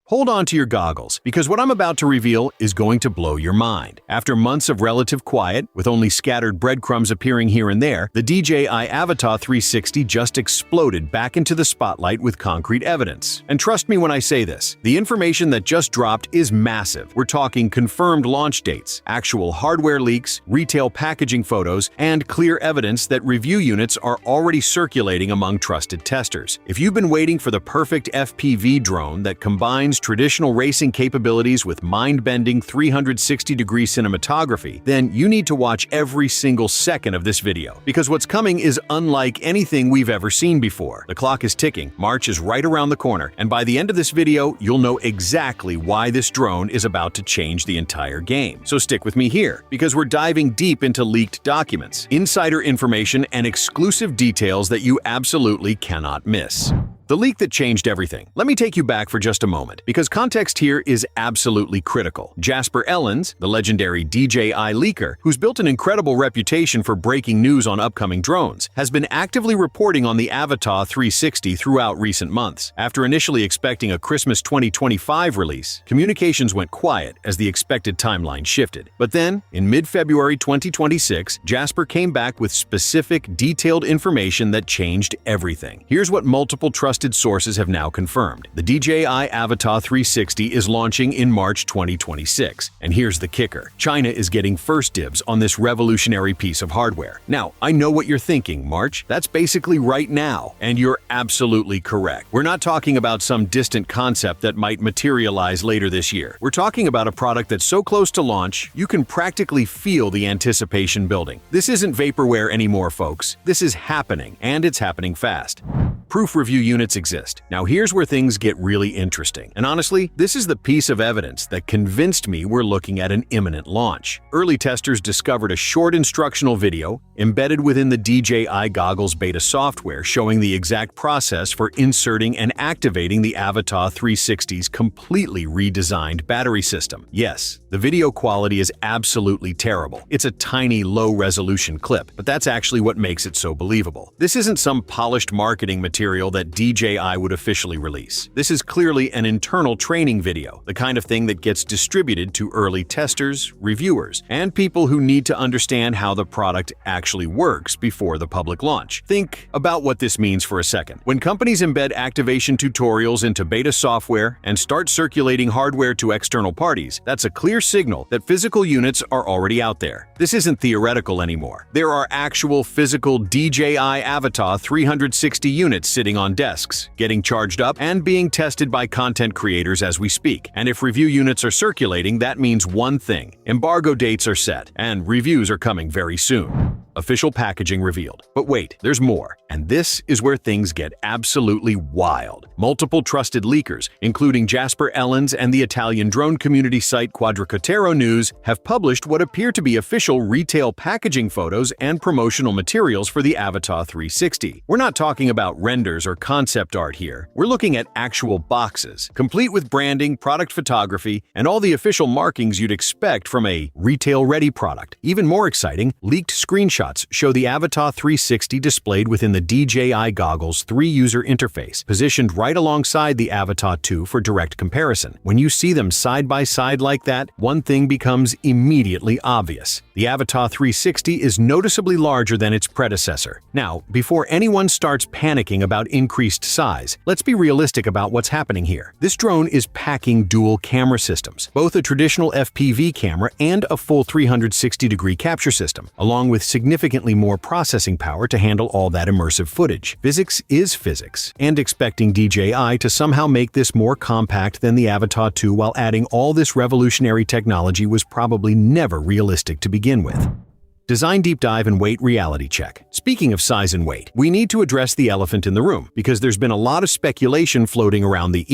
Hold on to your goggles, because what I'm about to reveal is going to blow your mind. After months of relative quiet, with only scattered breadcrumbs appearing here and there, the DJI Avata 360 just exploded back into the spotlight with concrete evidence. And trust me when I say this, the information that just dropped is massive. We're talking confirmed launch dates, actual hardware leaks, retail packaging photos, and clear evidence that review units are already circulating among trusted testers. If you've been waiting for the perfect FPV drone that combines traditional racing capabilities with mind-bending 360-degree cinematography, then you need to watch every single second of this video, because what's coming is unlike anything we've ever seen before. The clock is ticking, March is right around the corner, and by the end of this video, you'll know exactly why this drone is about to change the entire game. So stick with me here, because we're diving deep into leaked documents, insider information, and exclusive details that you absolutely cannot miss. The leak that changed everything. Let me take you back for just a moment, because context here is absolutely critical. Jasper Ellens, the legendary DJI leaker, who's built an incredible reputation for breaking news on upcoming drones, has been actively reporting on the Avata 360 throughout recent months. After initially expecting a Christmas 2025 release, communications went quiet as the expected timeline shifted. But then, in mid-February 2026, Jasper came back with specific, detailed information that changed everything. Here's what multiple trusted sources have now confirmed. The DJI Avata 360 is launching in March 2026. And here's the kicker. China is getting first dibs on this revolutionary piece of hardware. Now, I know what you're thinking, March. That's basically right now. And you're absolutely correct. We're not talking about some distant concept that might materialize later this year. We're talking about a product that's so close to launch, you can practically feel the anticipation building. This isn't vaporware anymore, folks. This is happening, and it's happening fast. Proof review units exist. Now here's where things get really interesting. And honestly, this is the piece of evidence that convinced me we're looking at an imminent launch. Early testers discovered a short instructional video embedded within the DJI Goggles beta software showing the exact process for inserting and activating the Avata 360's completely redesigned battery system. Yes, the video quality is absolutely terrible. It's a tiny, low-resolution clip, but that's actually what makes it so believable. This isn't some polished marketing material that DJI would officially release. This is clearly an internal training video, the kind of thing that gets distributed to early testers, reviewers, and people who need to understand how the product actually works before the public launch. Think about what this means for a second. When companies embed activation tutorials into beta software and start circulating hardware to external parties, that's a clear signal that physical units are already out there. This isn't theoretical anymore. There are actual physical DJI Avata 360 units sitting on desks, getting charged up, and being tested by content creators as we speak. And if review units are circulating, that means one thing: embargo dates are set, and reviews are coming very soon. Official packaging revealed. But wait, there's more. And this is where things get absolutely wild. Multiple trusted leakers, including Jasper Ellens and the Italian drone community site Quadricotero News, have published what appear to be official retail packaging photos and promotional materials for the Avata 360. We're not talking about renders or concept art here. We're looking at actual boxes, complete with branding, product photography, and all the official markings you'd expect from a retail-ready product. Even more exciting, leaked screenshots show the Avata 360 displayed within the DJI Goggles 3-user interface, positioned right alongside the Avata 2 for direct comparison. When you see them side by side like that, one thing becomes immediately obvious. The Avata 360 is noticeably larger than its predecessor. Now, before anyone starts panicking about increased size, let's be realistic about what's happening here. This drone is packing dual camera systems, both a traditional FPV camera and a full 360-degree capture system, along with significantly more processing power to handle all that immersive footage. Physics is physics, and expecting DJI to somehow make this more compact than the Avata 2 while adding all this revolutionary technology was probably never realistic to begin with. Design deep dive and weight reality check. Speaking of size and weight, we need to address the elephant in the room, because there's been a lot of speculation floating around the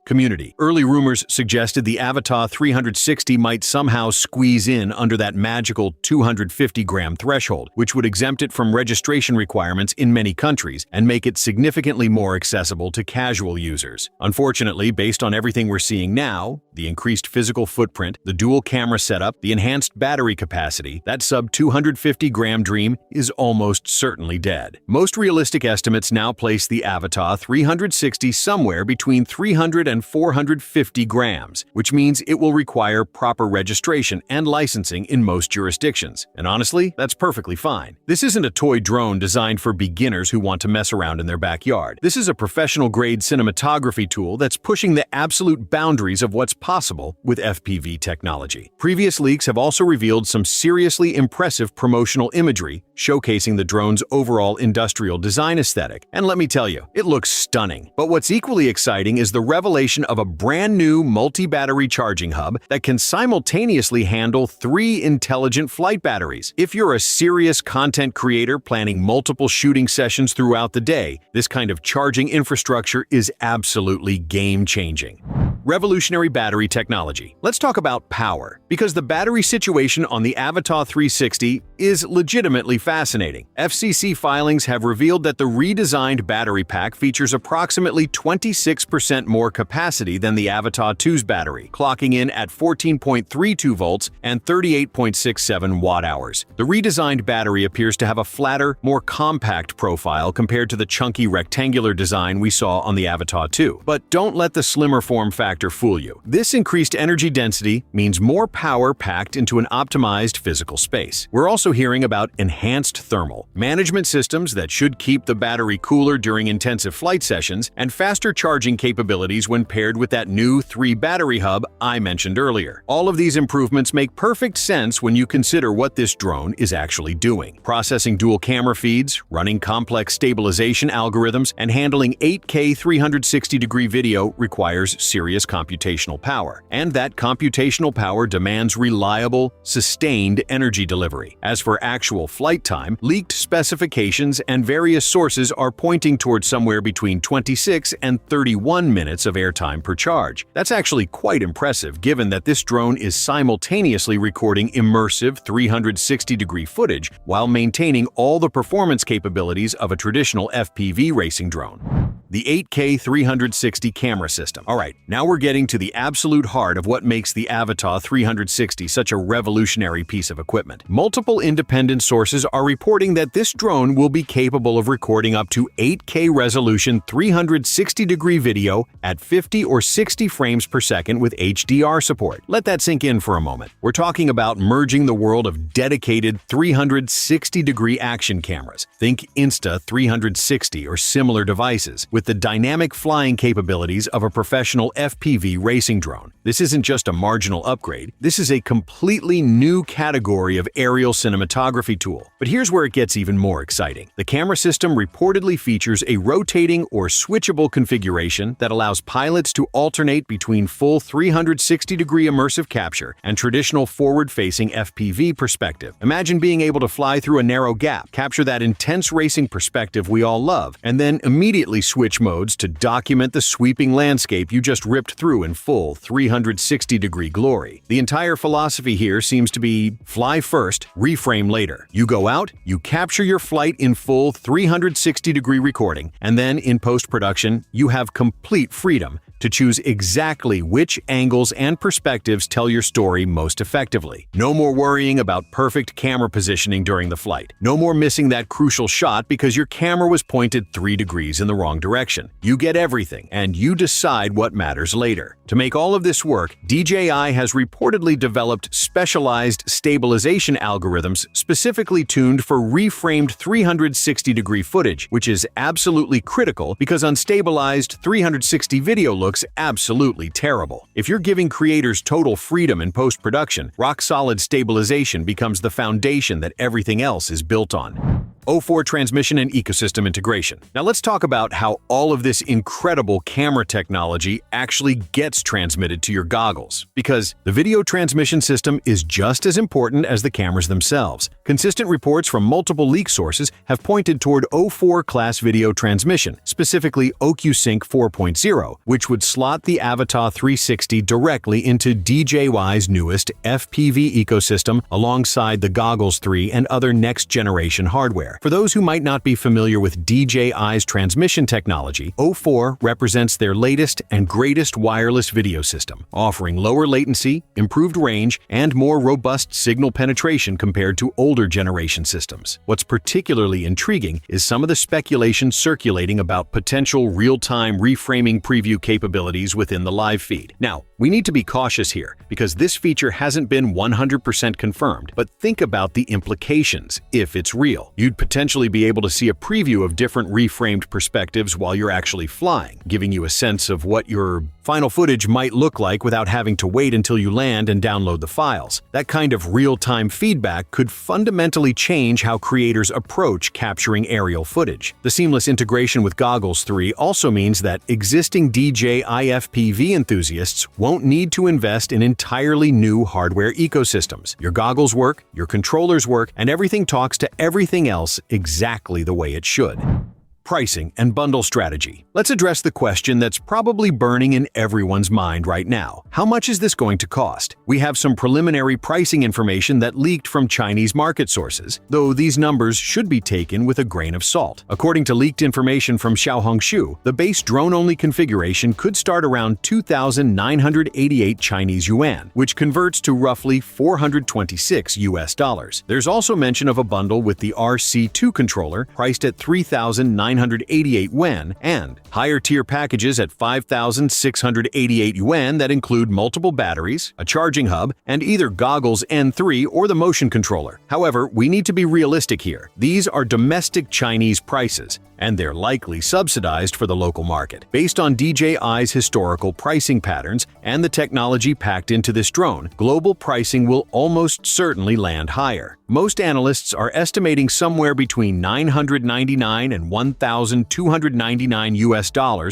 community. Early rumors suggested the Avata 360 might somehow squeeze in under that magical 250-gram threshold, which would exempt it from registration requirements in many countries and make it significantly more accessible to casual users. Unfortunately, based on everything we're seeing now, the increased physical footprint, the dual camera setup, the enhanced battery capacity, that sub-250-gram dream is almost certainly dead. Most realistic estimates now place the Avata 360 somewhere between $300 and than 450 grams, which means it will require proper registration and licensing in most jurisdictions. And honestly, that's perfectly fine. This isn't a toy drone designed for beginners who want to mess around in their backyard. This is a professional-grade cinematography tool that's pushing the absolute boundaries of what's possible with FPV technology. Previous leaks have also revealed some seriously impressive promotional imagery, showcasing the drone's overall industrial design aesthetic. And let me tell you, it looks stunning. But what's equally exciting is the revelation of a brand new multi-battery charging hub that can simultaneously handle 3 intelligent flight batteries. If you're a serious content creator planning multiple shooting sessions throughout the day, this kind of charging infrastructure is absolutely game-changing. Revolutionary battery technology. Let's talk about power, because the battery situation on the Avata 360 is legitimately fascinating. FCC filings have revealed that the redesigned battery pack features approximately 26% more capacity than the Avata 2's battery, clocking in at 14.32 volts and 38.67 watt-hours. The redesigned battery appears to have a flatter, more compact profile compared to the chunky rectangular design we saw on the Avata 2. But don't let the slimmer form factor fool you. This increased energy density means more power packed into an optimized physical space. We're also hearing about enhanced thermal management systems that should keep the battery cooler during intensive flight sessions, and faster charging capabilities when paired with that new 3-battery hub I mentioned earlier. All of these improvements make perfect sense when you consider what this drone is actually doing. Processing dual camera feeds, running complex stabilization algorithms, and handling 8K 360-degree video requires serious computational power. And that computational power demands reliable, sustained energy delivery. As for actual flight time, leaked specifications and various sources are pointing towards somewhere between 26 and 31 minutes of airtime per charge. That's actually quite impressive given that this drone is simultaneously recording immersive 360-degree footage while maintaining all the performance capabilities of a traditional FPV racing drone. The 8K 360 camera system. Alright, now we're getting to the absolute heart of what makes the Avata 360 such a revolutionary piece of equipment. Multiple independent sources are reporting that this drone will be capable of recording up to 8K resolution 360-degree video at 50 or 60 frames per second with HDR support. Let that sink in for a moment. We're talking about merging the world of dedicated 360-degree action cameras. Think Insta360 or similar devices, with the dynamic flying capabilities of a professional FPV racing drone. This isn't just a marginal upgrade, this is a completely new category of aerial cinematography tool. But here's where it gets even more exciting. The camera system reportedly features a rotating or switchable configuration that allows pilots to alternate between full 360-degree immersive capture and traditional forward-facing FPV perspective. Imagine being able to fly through a narrow gap, capture that intense racing perspective we all love, and then immediately switch modes to document the sweeping landscape you just ripped through in full 360-degree glory. The entire philosophy here seems to be fly first, reframe later. You go out, you capture your flight in full 360-degree recording, and then in post-production, you have complete freedom to choose exactly which angles and perspectives tell your story most effectively. No more worrying about perfect camera positioning during the flight. No more missing that crucial shot because your camera was pointed 3 degrees in the wrong direction. You get everything, and you decide what matters later. To make all of this work, DJI has reportedly developed specialized stabilization algorithms specifically tuned for reframed 360-degree footage, which is absolutely critical because unstabilized 360 video looks absolutely terrible. If you're giving creators total freedom in post-production, rock-solid stabilization becomes the foundation that everything else is built on. O4 transmission and ecosystem integration. Now let's talk about how all of this incredible camera technology actually gets transmitted to your goggles, because the video transmission system is just as important as the cameras themselves. Consistent reports from multiple leak sources have pointed toward O4 class video transmission, specifically OcuSync 4.0, which would slot the Avata 360 directly into DJI's newest FPV ecosystem alongside the Goggles 3 and other next-generation hardware. For those who might not be familiar with DJI's transmission technology, O4 represents their latest and greatest wireless video system, offering lower latency, improved range, and more robust signal penetration compared to older generation systems. What's particularly intriguing is some of the speculation circulating about potential real-time reframing preview capabilities within the live feed. Now, we need to be cautious here because this feature hasn't been 100% confirmed, but think about the implications if it's real. You'd potentially be able to see a preview of different reframed perspectives while you're actually flying, giving you a sense of what your final footage might look like without having to wait until you land and download the files. That kind of real-time feedback could fundamentally change how creators approach capturing aerial footage. The seamless integration with Goggles 3 also means that existing DJI FPV enthusiasts won't need to invest in entirely new hardware ecosystems. Your goggles work, your controllers work, and everything talks to everything else exactly the way it should. Pricing and bundle strategy. Let's address the question that's probably burning in everyone's mind right now. How much is this going to cost? We have some preliminary pricing information that leaked from Chinese market sources, though these numbers should be taken with a grain of salt. According to leaked information from Xiaohongshu, the base drone-only configuration could start around 2,988 Chinese yuan, which converts to roughly $426 US. There's also mention of a bundle with the RC2 controller priced at 3,988 yuan and higher-tier packages at 5,688 yuan that include multiple batteries, a charging hub, and either Goggles N3 or the motion controller. However, we need to be realistic here. These are domestic Chinese prices, and they're likely subsidized for the local market. Based on DJI's historical pricing patterns and the technology packed into this drone, global pricing will almost certainly land higher. Most analysts are estimating somewhere between $999 and $1,299 US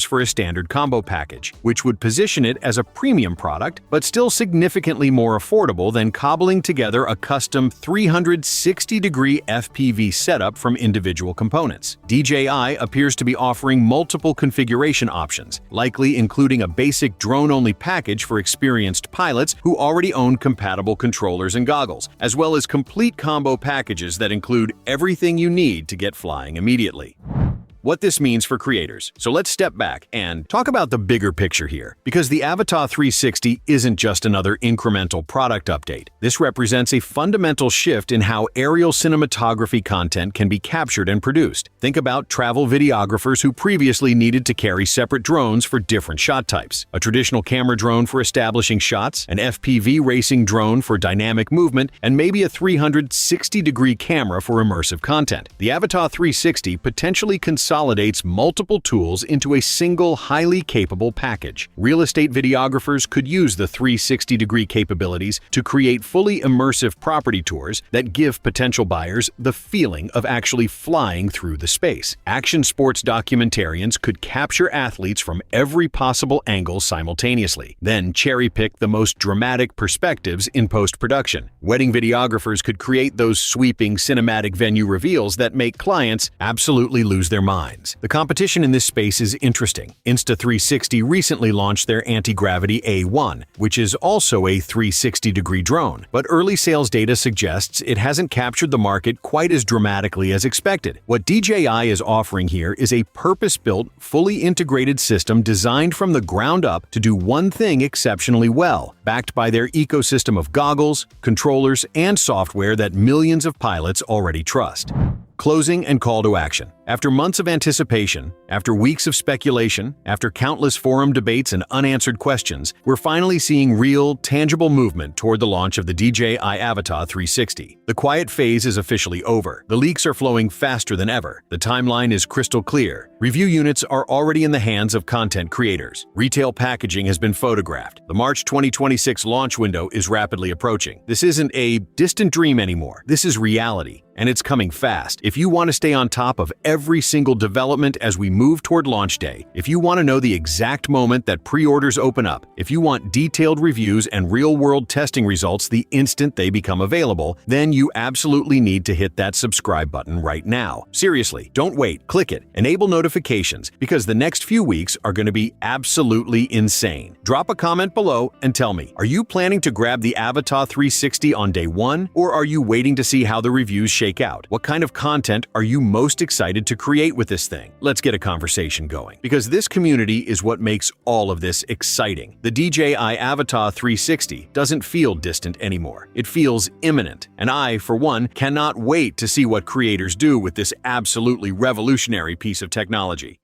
for a standard combo package, which would position it as a premium product, but still significantly more affordable than cobbling together a custom 360-degree FPV setup from individual components. DJI appears to be offering multiple configuration options, likely including a basic drone-only package for experienced pilots who already own compatible controllers and goggles, as well as complete combo packages that include everything you need to get flying immediately. What this means for creators. So let's step back and talk about the bigger picture here, because the Avata 360 isn't just another incremental product update. This represents a fundamental shift in how aerial cinematography content can be captured and produced. Think about travel videographers who previously needed to carry separate drones for different shot types. A traditional camera drone for establishing shots, an FPV racing drone for dynamic movement, and maybe a 360-degree camera for immersive content. The Avata 360 potentially consolidates multiple tools into a single, highly capable package. Real estate videographers could use the 360-degree capabilities to create fully immersive property tours that give potential buyers the feeling of actually flying through the space. Action sports documentarians could capture athletes from every possible angle simultaneously, then cherry-pick the most dramatic perspectives in post-production. Wedding videographers could create those sweeping cinematic venue reveals that make clients absolutely lose their minds. The competition in this space is interesting. Insta360 recently launched their anti-gravity A1, which is also a 360-degree drone, but early sales data suggests it hasn't captured the market quite as dramatically as expected. What DJI is offering here is a purpose-built, fully integrated system designed from the ground up to do one thing exceptionally well, backed by their ecosystem of goggles, controllers, and software that millions of pilots already trust. Closing and call to action. After months of anticipation, after weeks of speculation, after countless forum debates and unanswered questions, we're finally seeing real, tangible movement toward the launch of the DJI Avata 360. The quiet phase is officially over. The leaks are flowing faster than ever. The timeline is crystal clear. Review units are already in the hands of content creators. Retail packaging has been photographed. The March 2026 launch window is rapidly approaching. This isn't a distant dream anymore. This is reality, and it's coming fast. If you want to stay on top of every every single development as we move toward launch day. If you want to know the exact moment that pre-orders open up, if you want detailed reviews and real-world testing results the instant they become available, then you absolutely need to hit that subscribe button right now. Seriously, don't wait. Click it. Enable notifications, because the next few weeks are going to be absolutely insane. Drop a comment below and tell me, are you planning to grab the Avata 360 on day one, or are you waiting to see how the reviews shake out? What kind of content are you most excited to create with this thing? Let's get a conversation going, because this community is what makes all of this exciting. The DJI Avata 360 doesn't feel distant anymore. It feels imminent, and I, for one, cannot wait to see what creators do with this absolutely revolutionary piece of technology.